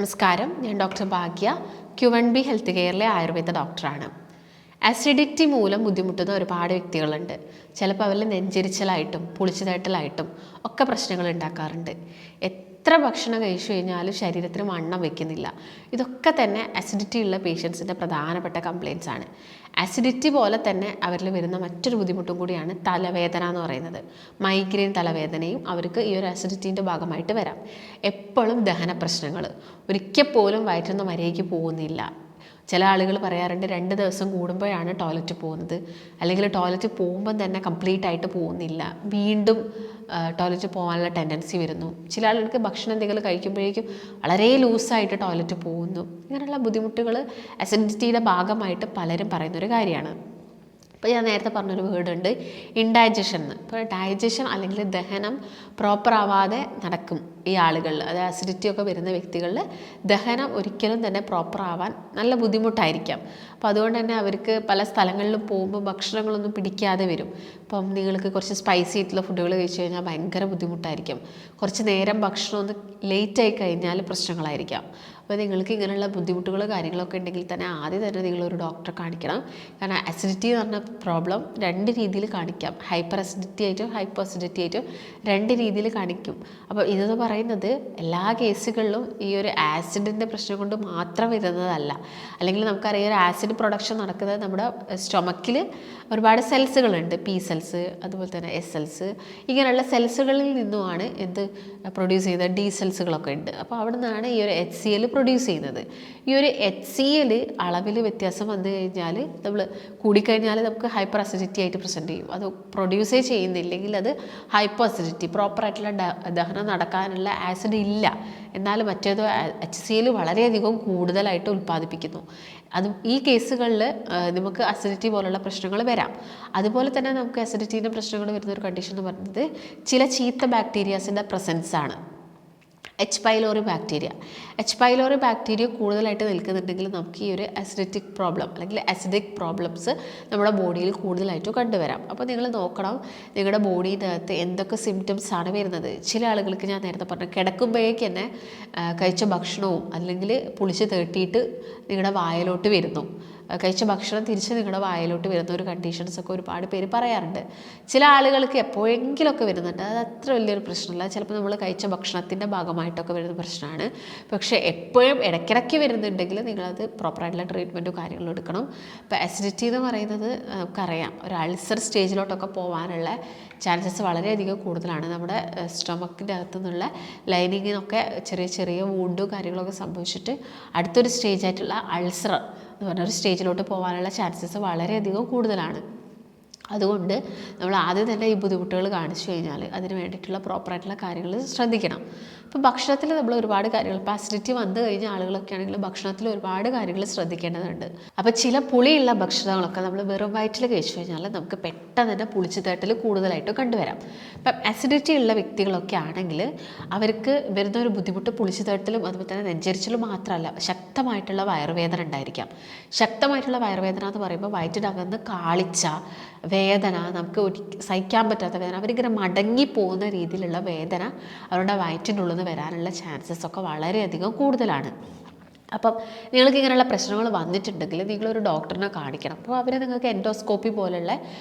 നമസ്കാരം, ഞാൻ ഡോക്ടർ ഭാഗ്യ, Q1B health കെയറിലെ Ayurveda ഡോക്ടറാണ്. ആസിഡിറ്റി മൂലം ബുദ്ധിമുട്ടുന്ന ഒരുപാട് വ്യക്തികളുണ്ട്. ചിലപ്പോൾ അവരിൽ നെഞ്ചരിച്ചലായിട്ടും പുളിച്ചുതട്ടലായിട്ടും ഒക്കെ പ്രശ്നങ്ങൾ ഉണ്ടാക്കാറുണ്ട്. എത്ര ഭക്ഷണം കഴിച്ചു കഴിഞ്ഞാലും ശരീരത്തിന് വണ്ണം വയ്ക്കുന്നില്ല. ഇതൊക്കെ തന്നെ ആസിഡിറ്റി ഉള്ള പേഷ്യൻസിൻ്റെ പ്രധാനപ്പെട്ട കംപ്ലയിൻസ് ആണ്. ആസിഡിറ്റി പോലെ തന്നെ അവരിൽ വരുന്ന മറ്റൊരു ബുദ്ധിമുട്ടും കൂടിയാണ് തലവേദന എന്ന് പറയുന്നത്. മൈഗ്രെയിൻ തലവേദനയും അവർക്ക് ഈ ഒരു ആസിഡിറ്റീൻ്റെ ഭാഗമായിട്ട് വരാം. എപ്പോഴും ദഹന പ്രശ്നങ്ങൾ, ഒരിക്കൽ പോലും വയറ്റുന്ന മര്യാദയ്ക്ക് പോകുന്നില്ല. ചില ആളുകൾ പറയാറുണ്ട് 2 ദിവസം കൂടുമ്പോഴാണ് ടോയ്ലറ്റ് പോകുന്നത്, അല്ലെങ്കിൽ ടോയ്ലറ്റ് പോകുമ്പം തന്നെ കംപ്ലീറ്റ് ആയിട്ട് പോകുന്നില്ല, വീണ്ടും ടോയ്ലറ്റ് പോകാനുള്ള ടെൻഡൻസി വരുന്നു. ചില ആളുകൾക്ക് ഭക്ഷണം എന്തെങ്കിലും കഴിക്കുമ്പോഴേക്കും വളരെ ലൂസായിട്ട് ടോയ്ലറ്റ് പോകുന്നു. ഇങ്ങനെയുള്ള ബുദ്ധിമുട്ടുകൾ അസിഡിറ്റിയുടെ ഭാഗമായിട്ട് പലരും പറയുന്നൊരു കാര്യമാണ്. ഇപ്പോൾ ഞാൻ നേരത്തെ പറഞ്ഞൊരു വേർഡുണ്ട് ഇൻഡൈജഷൻ എന്ന്. ഇപ്പോൾ ഡൈജഷൻ അല്ലെങ്കിൽ ദഹനം പ്രോപ്പർ ആവാതെ നടക്കും ഈ ആളുകളിൽ, അത് ആസിഡിറ്റി ഒക്കെ വരുന്ന വ്യക്തികളിൽ ദഹനം ഒരിക്കലും തന്നെ പ്രോപ്പർ ആവാൻ നല്ല ബുദ്ധിമുട്ടായിരിക്കാം. അപ്പോൾ അതുകൊണ്ട് തന്നെ അവർക്ക് പല സ്ഥലങ്ങളിലും പോകുമ്പോൾ ഭക്ഷണങ്ങളൊന്നും പിടിക്കാതെ വരും. ഇപ്പം നിങ്ങൾക്ക് കുറച്ച് സ്പൈസി ആയിട്ടുള്ള ഫുഡുകൾ കഴിച്ചു കഴിഞ്ഞാൽ ഭയങ്കര ബുദ്ധിമുട്ടായിരിക്കും. കുറച്ച് നേരം ഭക്ഷണം ഒന്ന് ലേറ്റായി കഴിഞ്ഞാൽ പ്രശ്നങ്ങളായിരിക്കാം. അപ്പോൾ നിങ്ങൾക്ക് ഇങ്ങനെയുള്ള ബുദ്ധിമുട്ടുകൾ കാര്യങ്ങളൊക്കെ ഉണ്ടെങ്കിൽ തന്നെ ആദ്യം തന്നെ നിങ്ങളൊരു ഡോക്ടറെ കാണിക്കണം. കാരണം അസിഡിറ്റി എന്ന് പറഞ്ഞ പ്രോബ്ലം 2 രീതിയിൽ കാണിക്കാം. ഹൈപ്പർ അസിഡിറ്റി ആയിട്ടും ഹൈപ്പോ അസിഡിറ്റി ആയിട്ടും 2 രീതിയിൽ കാണിക്കും. അപ്പോൾ ഇതെന്ന് പറയുന്നത് എല്ലാ കേസുകളിലും ഈ ഒരു ആസിഡിൻ്റെ പ്രശ്നം കൊണ്ട് മാത്രം വരുന്നതല്ല. അല്ലെങ്കിൽ നമുക്കറിയാം ഒരു ആസിഡ് പ്രൊഡക്ഷൻ നടക്കുന്നത് നമ്മുടെ സ്റ്റൊമക്കിൽ ഒരുപാട് സെൽസുകളുണ്ട്. പി സെൽസ്, അതുപോലെ തന്നെ എസ് സെൽസ്, ഇങ്ങനെയുള്ള സെൽസുകളിൽ നിന്നുമാണ് എന്ത് പ്രൊഡ്യൂസ് ചെയ്യുന്നത്, ഡി സെൽസുകളൊക്കെ ഉണ്ട്. അപ്പോൾ അവിടെ നിന്നാണ് ഈ ഒരു HCl പ്രൊഡ്യൂസ് ചെയ്യുന്നത്. ഈ ഒരു HCl അളവിൽ വ്യത്യാസം വന്നു കഴിഞ്ഞാൽ, നമ്മൾ കൂടിക്കഴിഞ്ഞാൽ നമുക്ക് ഹൈപ്പർ അസിഡിറ്റി ആയിട്ട് പ്രസൻറ്റ് ചെയ്യും. അത് പ്രൊഡ്യൂസേ ചെയ്യുന്നില്ലെങ്കിൽ അത് ഹൈപ്പോ അസിഡിറ്റി, പ്രോപ്പറായിട്ടുള്ള ദഹനം നടക്കാനുള്ള ആസിഡ് ഇല്ല, എന്നാൽ മറ്റേത് HCl വളരെയധികം കൂടുതലായിട്ട് ഉൽപ്പാദിപ്പിക്കുന്നു. അതും ഈ കേസുകളിൽ നമുക്ക് അസിഡിറ്റി പോലുള്ള പ്രശ്നങ്ങൾ വരാം. അതുപോലെ തന്നെ നമുക്ക് അസിഡിറ്റീൻ്റെ പ്രശ്നങ്ങൾ വരുന്ന ഒരു കണ്ടീഷൻ എന്ന് പറയുന്നത് ചില ചീത്ത ബാക്ടീരിയാസിൻ്റെ പ്രസൻസ് ആണ്. H. pylori ബാക്ടീരിയ കൂടുതലായിട്ട് നിൽക്കുന്നുണ്ടെങ്കിൽ നമുക്ക് ഈ ഒരു അസിഡിറ്റിക് പ്രോബ്ലം അല്ലെങ്കിൽ അസിഡിക് പ്രോബ്ലംസ് നമ്മുടെ ബോഡിയിൽ കൂടുതലായിട്ട് കണ്ടുവരാം. അപ്പോൾ നിങ്ങൾ നോക്കണം നിങ്ങളുടെ ബോഡിയുടെ അകത്ത് എന്തൊക്കെ സിംറ്റംസ് ആണ് വരുന്നത്. ചില ആളുകൾക്ക് ഞാൻ നേരത്തെ പറഞ്ഞു കിടക്കുമ്പോഴേക്ക് തന്നെ കഴിച്ച ഭക്ഷണവും അല്ലെങ്കിൽ പുളിച്ച് തേട്ടിയിട്ട് നിങ്ങളുടെ വായിലോട്ട് വരുന്നു, കഴിച്ച ഭക്ഷണം തിരിച്ച് നിങ്ങളുടെ വായിലോട്ട് വരുന്ന ഒരു കണ്ടീഷൻസൊക്കെ ഒരുപാട് പേര് പറയാറുണ്ട്. ചില ആളുകൾക്ക് എപ്പോഴെങ്കിലുമൊക്കെ വരുന്നുണ്ട്, അത് അത്ര വലിയൊരു പ്രശ്നമല്ല. ചിലപ്പോൾ നമ്മൾ കഴിച്ച ഭക്ഷണത്തിൻ്റെ ഭാഗമായിട്ടൊക്കെ വരുന്ന പ്രശ്നമാണ്. പക്ഷേ എപ്പോഴും ഇടയ്ക്കിടയ്ക്ക് വരുന്നുണ്ടെങ്കിൽ നിങ്ങളത് പ്രോപ്പറായിട്ടുള്ള ട്രീറ്റ്മെൻറ്റും കാര്യങ്ങളും എടുക്കണം. ഇപ്പോൾ അസിഡിറ്റി എന്ന് പറയുന്നത് നമുക്കറിയാം ഒരു അൾസർ സ്റ്റേജിലോട്ടൊക്കെ പോകാനുള്ള ചാൻസസ് വളരെയധികം കൂടുതലാണ്. നമ്മുടെ സ്റ്റൊമക്കിൻ്റെ അകത്തു നിന്നുള്ള ലൈനിങ്ങിനൊക്കെ ചെറിയ ചെറിയ വൂണ്ടും കാര്യങ്ങളൊക്കെ സംഭവിച്ചിട്ട് അടുത്തൊരു സ്റ്റേജായിട്ടുള്ള അൾസർ എന്ന് പറഞ്ഞൊരു സ്റ്റേജിലോട്ട് പോകാനുള്ള ചാൻസസ് വളരെയധികം കൂടുതലാണ്. അതുകൊണ്ട് നമ്മൾ ആദ്യം തന്നെ ഈ ബുദ്ധിമുട്ടുകൾ കാണിച്ചു കഴിഞ്ഞാൽ അതിന് വേണ്ടിയിട്ടുള്ള പ്രോപ്പറായിട്ടുള്ള കാര്യങ്ങൾ ശ്രദ്ധിക്കണം. ഇപ്പോൾ ഭക്ഷണത്തിൽ നമ്മൾ ഒരുപാട് കാര്യങ്ങൾ, ഇപ്പോൾ അസിഡിറ്റി വന്നു കഴിഞ്ഞ ആളുകളൊക്കെ ആണെങ്കിൽ ഭക്ഷണത്തിൽ ഒരുപാട് കാര്യങ്ങൾ ശ്രദ്ധിക്കേണ്ടതുണ്ട്. അപ്പോൾ ചില പുളിയുള്ള ഭക്ഷണങ്ങളൊക്കെ നമ്മൾ വെറും വയറ്റിൽ കഴിച്ചു കഴിഞ്ഞാൽ നമുക്ക് പെട്ടെന്ന് തന്നെ പുളിച്ചുതേട്ടൽ കൂടുതലായിട്ട് കണ്ടുവരാം. ഇപ്പം അസിഡിറ്റി ഉള്ള വ്യക്തികളൊക്കെ ആണെങ്കിൽ അവർക്ക് വരുന്ന ഒരു ബുദ്ധിമുട്ട് പുളിച്ചുതേട്ടലും അതുപോലെ തന്നെ നെഞ്ചരിച്ചിലും മാത്രമല്ല, ശക്തമായിട്ടുള്ള വയറുവേദന ഉണ്ടായിരിക്കാം. ശക്തമായിട്ടുള്ള വയറുവേദന എന്ന് പറയുമ്പോൾ വയറ്റിനകന്ന് കാളിച്ച വേദന, നമുക്ക് സഹിക്കാൻ പറ്റാത്ത വേദന, അവരിങ്ങനെ മടങ്ങി പോകുന്ന രീതിയിലുള്ള വേദന അവരുടെ വയറ്റിനുള്ളിൽ നിന്ന് വരാനുള്ള ചാൻസസ് ഒക്കെ വളരെയധികം കൂടുതലാണ്. അപ്പം നിങ്ങൾക്ക് ഇങ്ങനെയുള്ള പ്രശ്നങ്ങൾ വന്നിട്ടുണ്ടെങ്കിൽ നിങ്ങളൊരു ഡോക്ടറിനെ കാണിക്കണം. അപ്പോൾ അവർ നിങ്ങൾക്ക് എൻഡോസ്കോപ്പി പോലുള്ള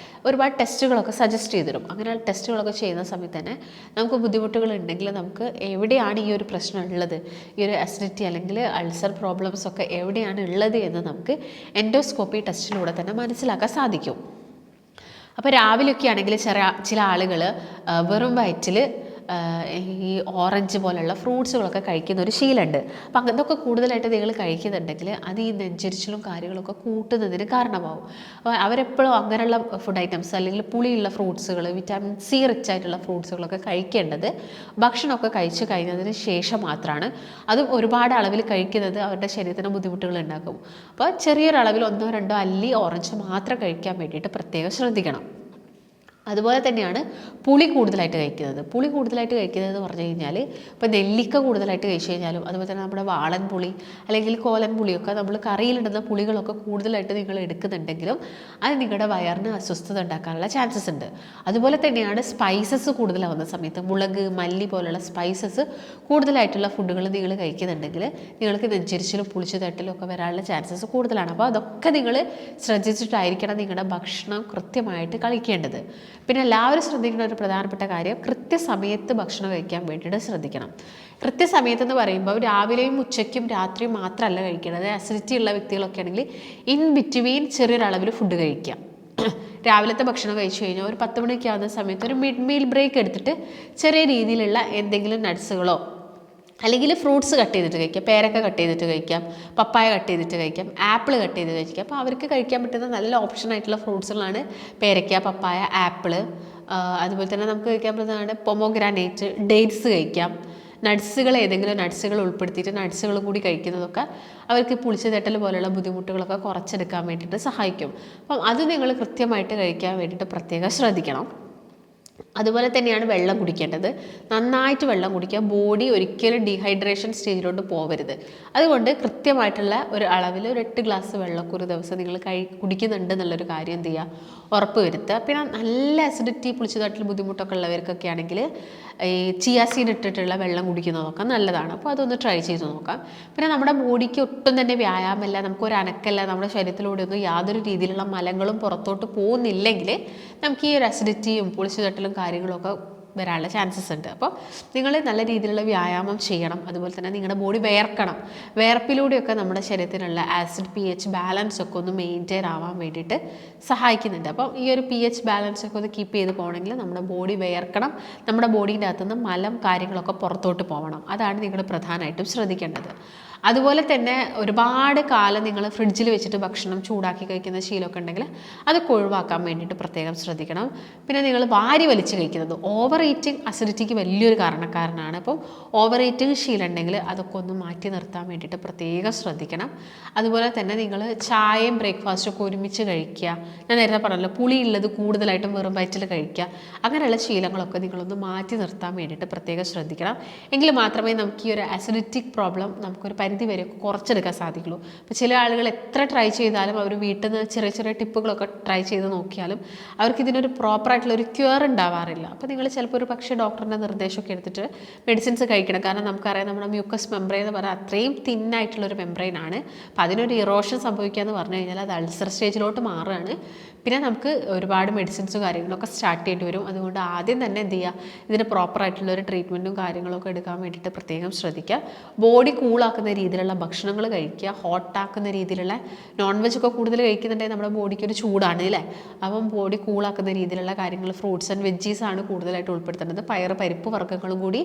ഒരുപാട് ടെസ്റ്റുകളൊക്കെ സജസ്റ്റ് ചെയ്ത് തരും. അങ്ങനെയുള്ള ടെസ്റ്റുകളൊക്കെ ചെയ്യുന്ന സമയത്ത് തന്നെ നമുക്ക് ബുദ്ധിമുട്ടുകൾ ഉണ്ടെങ്കിൽ നമുക്ക് എവിടെയാണ് ഈ ഒരു പ്രശ്നം ഉള്ളത്, ഈ ഒരു അസിഡിറ്റി അല്ലെങ്കിൽ അൾസർ പ്രോബ്ലംസ് ഒക്കെ എവിടെയാണ് ഉള്ളത് എന്ന് നമുക്ക് എൻഡോസ്കോപ്പി ടെസ്റ്റിലൂടെ തന്നെ മനസ്സിലാക്കാൻ സാധിക്കും. അപ്പോൾ രാവിലെയൊക്കെ ആണെങ്കിൽ ചില ആളുകൾ വെറും വയറ്റിൽ ഈ ഓറഞ്ച് പോലുള്ള ഫ്രൂട്ട്സുകളൊക്കെ കഴിക്കുന്ന ഒരു ശീലമുണ്ട്. അപ്പം അങ്ങനത്തൊക്കെ കൂടുതലായിട്ട് നിങ്ങൾ കഴിക്കുന്നുണ്ടെങ്കിൽ അത് ഈ നെഞ്ചരിച്ചിലും കാര്യങ്ങളൊക്കെ കൂട്ടുന്നതിന് കാരണമാവും. അപ്പോൾ അവരെപ്പോഴും അങ്ങനെയുള്ള ഫുഡ് ഐറ്റംസ് അല്ലെങ്കിൽ പുളിയുള്ള ഫ്രൂട്ട്സുകൾ, വിറ്റാമിൻ സി റിച്ച് ആയിട്ടുള്ള ഫ്രൂട്ട്സുകളൊക്കെ കഴിക്കേണ്ടത് ഭക്ഷണമൊക്കെ കഴിച്ച് കഴിഞ്ഞതിന് ശേഷം മാത്രമാണ്. അതും ഒരുപാട് അളവിൽ കഴിക്കുന്നത് അവരുടെ ശരീരത്തിന് ബുദ്ധിമുട്ടുകൾ ഉണ്ടാക്കും. അപ്പോൾ ചെറിയൊരളവിൽ 1-2 അല്ലി ഓറഞ്ച് മാത്രം കഴിക്കാൻ വേണ്ടിയിട്ട് പ്രത്യേകം ശ്രദ്ധിക്കണം. അതുപോലെ തന്നെയാണ് പുളി കൂടുതലായിട്ട് കഴിക്കുന്നത്. പുളി കൂടുതലായിട്ട് കഴിക്കുന്നത് എന്ന് പറഞ്ഞു കഴിഞ്ഞാൽ ഇപ്പോൾ നെല്ലിക്ക കൂടുതലായിട്ട് കഴിച്ചു കഴിഞ്ഞാലും, അതുപോലെ തന്നെ നമ്മുടെ വാളൻ പുളി അല്ലെങ്കിൽ കോലൻ പുളിയൊക്കെ നമ്മൾ കറിയിലിടുന്ന പുളികളൊക്കെ കൂടുതലായിട്ട് നിങ്ങൾ എടുക്കുന്നുണ്ടെങ്കിലും അത് നിങ്ങളുടെ വയറിന് അസ്വസ്ഥത ഉണ്ടാക്കാനുള്ള ചാൻസസ് ഉണ്ട്. അതുപോലെ തന്നെയാണ് സ്പൈസസ് കൂടുതലാവുന്ന സമയത്ത് മുളക്, മല്ലി പോലുള്ള സ്പൈസസ് കൂടുതലായിട്ടുള്ള ഫുഡുകൾ നിങ്ങൾ കഴിക്കുന്നുണ്ടെങ്കിൽ നിങ്ങൾക്ക് നെഞ്ചരിച്ചിലും പുളിച്ചു തട്ടലും ഒക്കെ വരാനുള്ള ചാൻസസ് കൂടുതലാണ്. അപ്പോൾ അതൊക്കെ നിങ്ങൾ ശ്രദ്ധിച്ചിട്ടായിരിക്കണം നിങ്ങളുടെ ഭക്ഷണം കൃത്യമായിട്ട് കഴിക്കേണ്ടത്. പിന്നെ എല്ലാവരും ശ്രദ്ധിക്കേണ്ട ഒരു പ്രധാനപ്പെട്ട കാര്യം, കൃത്യസമയത്ത് ഭക്ഷണം കഴിക്കാൻ വേണ്ടിയിട്ട് ശ്രദ്ധിക്കണം. കൃത്യസമയത്തെന്ന് പറയുമ്പോൾ രാവിലെയും ഉച്ചയ്ക്കും രാത്രിയും മാത്രമല്ല കഴിക്കേണ്ടത്. അസിഡിറ്റി ഉള്ള വ്യക്തികളൊക്കെ ആണെങ്കിൽ ഇൻ ബിറ്റ്വീൻ ചെറിയൊരളവിൽ ഫുഡ് കഴിക്കാം. രാവിലത്തെ ഭക്ഷണം കഴിച്ചു കഴിഞ്ഞാൽ ഒരു 10 മണിയൊക്കെ ആവുന്ന സമയത്ത് ഒരു മിഡ് മീൽ ബ്രേക്ക് എടുത്തിട്ട് ചെറിയ രീതിയിലുള്ള എന്തെങ്കിലും നട്ട്സുകളോ അല്ലെങ്കിൽ ഫ്രൂട്ട്സ് കട്ട് ചെയ്തിട്ട് കഴിക്കാം. പേരക്ക കട്ട് ചെയ്തിട്ട് കഴിക്കാം, പപ്പായ കട്ട് ചെയ്തിട്ട് കഴിക്കാം, ആപ്പിൾ കട്ട് ചെയ്ത് കഴിക്കാം. അപ്പോൾ അവർക്ക് കഴിക്കാൻ പറ്റുന്ന നല്ല ഓപ്ഷനായിട്ടുള്ള ഫ്രൂട്ട്സുകളാണ് പേരക്ക, പപ്പായ, ആപ്പിൾ. അതുപോലെ തന്നെ നമുക്ക് കഴിക്കാൻ പറ്റുന്നതാണ് പൊമോഗ്രാനേറ്റ്, ഡേറ്റ്സ് കഴിക്കാം. നട്ട്സുകൾ, ഏതെങ്കിലും നട്ട്സുകൾ ഉൾപ്പെടുത്തിയിട്ട് നട്ട്സുകൾ കൂടി കഴിക്കുന്നതൊക്കെ അവർക്ക് പുളിച്ചു തട്ടൽ പോലെയുള്ള ബുദ്ധിമുട്ടുകളൊക്കെ കുറച്ചെടുക്കാൻ വേണ്ടിയിട്ട് സഹായിക്കും. അപ്പം അത് നിങ്ങൾ കൃത്യമായിട്ട് കഴിക്കാൻ വേണ്ടിയിട്ട് പ്രത്യേകം ശ്രദ്ധിക്കണം. അതുപോലെ തന്നെയാണ് വെള്ളം കുടിക്കേണ്ടത്. നന്നായിട്ട് വെള്ളം കുടിക്കുക. ബോഡി ഒരിക്കലും ഡീഹൈഡ്രേഷൻ സ്റ്റേജിലോട്ട് പോകരുത്. അതുകൊണ്ട് കൃത്യമായിട്ടുള്ള ഒരു അളവിൽ ഒരു 8 ഗ്ലാസ് വെള്ളമൊക്കെ ഒരു ദിവസം നിങ്ങൾ കുടിക്കുന്നുണ്ട് എന്നുള്ളൊരു കാര്യം എന്ത് ചെയ്യുക, ഉറപ്പ് വരുത്തുക. പിന്നെ നല്ല അസിഡിറ്റി, പുളിച്ചുതട്ടിൽ ബുദ്ധിമുട്ടൊക്കെ ഉള്ളവർക്കൊക്കെ ആണെങ്കിൽ ഈ ചിയാ സീഡ് ഇട്ടിട്ടുള്ള വെള്ളം കുടിക്കുന്നതൊക്കെ നല്ലതാണ്. അപ്പോൾ അതൊന്ന് ട്രൈ ചെയ്ത് നോക്കാം. പിന്നെ നമ്മുടെ ബോഡിക്ക് ഒട്ടും തന്നെ വ്യായാമമല്ല, നമുക്കൊരു അനക്കല്ല, നമ്മുടെ ശരീരത്തിലൂടെ ഒന്നും യാതൊരു രീതിയിലുള്ള മലങ്ങളും പുറത്തോട്ട് പോകുന്നില്ലെങ്കിൽ നമുക്ക് ഈ ഒരു അസിഡിറ്റിയും പുളിച്ചുതട്ടലും കാര്യങ്ങളൊക്കെ വരാനുള്ള ചാൻസസ് ഉണ്ട്. അപ്പോൾ നിങ്ങൾ നല്ല രീതിയിലുള്ള വ്യായാമം ചെയ്യണം. അതുപോലെ തന്നെ നിങ്ങളുടെ ബോഡി വിയർക്കണം. വിയർപ്പിലൂടെയൊക്കെ നമ്മുടെ ശരീരത്തിലുള്ള ആസിഡ് pH ബാലൻസ് ഒക്കെ ഒന്ന് മെയിൻറ്റെയിൻ ആവാൻ വേണ്ടിയിട്ട് സഹായിക്കുന്നുണ്ട്. അപ്പം ഈ ഒരു pH ബാലൻസ് ഒക്കെ ഒന്ന് കീപ്പ് ചെയ്ത് പോകണമെങ്കിൽ നമ്മുടെ ബോഡി വിയർക്കണം. നമ്മുടെ ബോഡീൻ്റെ അകത്തുനിന്ന് മലം കാര്യങ്ങളൊക്കെ പുറത്തോട്ട് പോകണം. അതാണ് നിങ്ങൾ പ്രധാനമായിട്ടും ശ്രദ്ധിക്കേണ്ടത്. അതുപോലെ തന്നെ ഒരുപാട് കാലം നിങ്ങൾ ഫ്രിഡ്ജിൽ വെച്ചിട്ട് ഭക്ഷണം ചൂടാക്കി കഴിക്കുന്ന ശീലമൊക്കെ ഉണ്ടെങ്കിൽ അതൊക്കെ ഒഴിവാക്കാൻ വേണ്ടിയിട്ട് പ്രത്യേകം ശ്രദ്ധിക്കണം. പിന്നെ നിങ്ങൾ വാരി വലിച്ച് കഴിക്കുന്നത്, ഓവർ ഈറ്റിംഗ് അസിഡിറ്റിക്ക് വലിയൊരു കാരണക്കാരനാണ്. അപ്പം ഓവർ ഈറ്റിംഗ് ശീലം ഉണ്ടെങ്കിൽ അതൊക്കെ ഒന്ന് മാറ്റി നിർത്താൻ വേണ്ടിയിട്ട് പ്രത്യേകം ശ്രദ്ധിക്കണം. അതുപോലെ തന്നെ നിങ്ങൾ ചായയും ബ്രേക്ക്ഫാസ്റ്റും ഒക്കെ ഒരുമിച്ച് കഴിക്കുക. ഞാൻ നേരത്തെ പറഞ്ഞല്ലോ, പുളിയുള്ളത് കൂടുതലായിട്ടും വെറും വയറ്റിൽ കഴിക്കുക. അങ്ങനെയുള്ള ശീലങ്ങളൊക്കെ നിങ്ങളൊന്ന് മാറ്റി നിർത്താൻ വേണ്ടിയിട്ട് പ്രത്യേകം ശ്രദ്ധിക്കണം. എങ്കിൽ മാത്രമേ നമുക്ക് ഈ ഒരു അസിഡിറ്റിക് പ്രോബ്ലം നമുക്കൊരു പരിധി വരെ കുറച്ചെടുക്കാൻ സാധിക്കുള്ളൂ. അപ്പോൾ ചില ആളുകൾ എത്ര ട്രൈ ചെയ്താലും അവർ വീട്ടിൽ നിന്ന് ചെറിയ ചെറിയ ടിപ്പുകളൊക്കെ ട്രൈ ചെയ്ത് നോക്കിയാലും അവർക്ക് ഇതിനൊരു പ്രോപ്പറായിട്ടുള്ളൊരു ക്യൂർ ഉണ്ടാവാറില്ല. അപ്പോൾ നിങ്ങൾ ചിലപ്പോൾ ഒരു പക്ഷേ ഡോക്ടറിൻ്റെ നിർദ്ദേശമൊക്കെ എടുത്തിട്ട് മെഡിസിൻസ് കഴിക്കണം. കാരണം നമുക്കറിയാം, നമ്മുടെ മ്യൂക്കസ് മെംബ്രെയിൻ എന്ന് പറഞ്ഞാൽ അത്രയും തിന്നായിട്ടുള്ളൊരു മെംബ്രെയിനാണ്. അപ്പോൾ അതിനൊരു ഇറോഷൻ സംഭവിക്കുക എന്ന് പറഞ്ഞു കഴിഞ്ഞാൽ അത് അൾസർ സ്റ്റേജിലോട്ട് മാറുകയാണ്. പിന്നെ നമുക്ക് ഒരുപാട് മെഡിസിൻസും കാര്യങ്ങളൊക്കെ സ്റ്റാർട്ട് ചെയ്യേണ്ടി വരും. അതുകൊണ്ട് ആദ്യം തന്നെ എന്ത് ചെയ്യുക, ഇതിന് പ്രോപ്പറായിട്ടുള്ളൊരു ട്രീറ്റ്മെൻറ്റും കാര്യങ്ങളൊക്കെ എടുക്കാൻ വേണ്ടിയിട്ട് പ്രത്യേകം ശ്രദ്ധിക്കുക. ബോഡി കൂളാക്കുന്ന രീതിയിലുള്ള ഭക്ഷണങ്ങൾ കഴിക്കുക. ഹോട്ടാക്കുന്ന രീതിയിലുള്ള നോൺ വെജ് ഒക്കെ കൂടുതൽ കഴിക്കുന്നുണ്ടെങ്കിൽ നമ്മുടെ ബോഡിക്ക് ഒരു ചൂടാണ് അല്ലേ. അപ്പം ബോഡി കൂളാക്കുന്ന രീതിയിലുള്ള കാര്യങ്ങൾ, ഫ്രൂട്ട്സ് ആൻഡ് വെജീസാണ് കൂടുതലായിട്ട് ഉൾപ്പെടുത്തേണ്ടത്. പരിപ്പ് വർഗ്ഗങ്ങളും കൂടി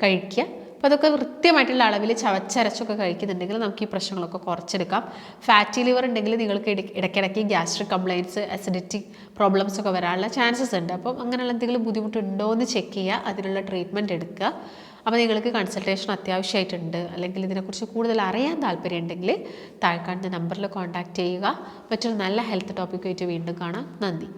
കഴിക്കുക. അപ്പോൾ അതൊക്കെ കൃത്യമായിട്ടുള്ള അളവിൽ ചവച്ചരച്ചൊക്കെ കഴിക്കുന്നുണ്ടെങ്കിൽ നമുക്ക് ഈ പ്രശ്നങ്ങളൊക്കെ കുറച്ചെടുക്കാം. ഫാറ്റി ലിവർ ഉണ്ടെങ്കിൽ നിങ്ങൾക്ക് ഇടയ്ക്കിടയ്ക്ക് ഗ്യാസ്ട്രിക് കംപ്ലയിൻറ്റ്സ്, അസിഡിറ്റി പ്രോബ്ലംസ് ഒക്കെ വരാനുള്ള ചാൻസസ് ഉണ്ട്. അപ്പം അങ്ങനെയുള്ള എന്തെങ്കിലും ബുദ്ധിമുട്ടുണ്ടോ എന്ന് ചെക്ക് ചെയ്യുക, അതിനുള്ള ട്രീറ്റ്മെൻറ്റ് എടുക്കുക. അപ്പോൾ നിങ്ങൾക്ക് കൺസൾട്ടേഷൻ അത്യാവശ്യമായിട്ടുണ്ട്, അല്ലെങ്കിൽ ഇതിനെക്കുറിച്ച് കൂടുതൽ അറിയാൻ താല്പര്യം ഉണ്ടെങ്കിൽ താഴെ കാണുന്ന നമ്പറിൽ കോൺടാക്റ്റ് ചെയ്യുക. മറ്റൊരു നല്ല ഹെൽത്ത് ടോപ്പിക്കുമായിട്ട് വീണ്ടും കാണാം. നന്ദി.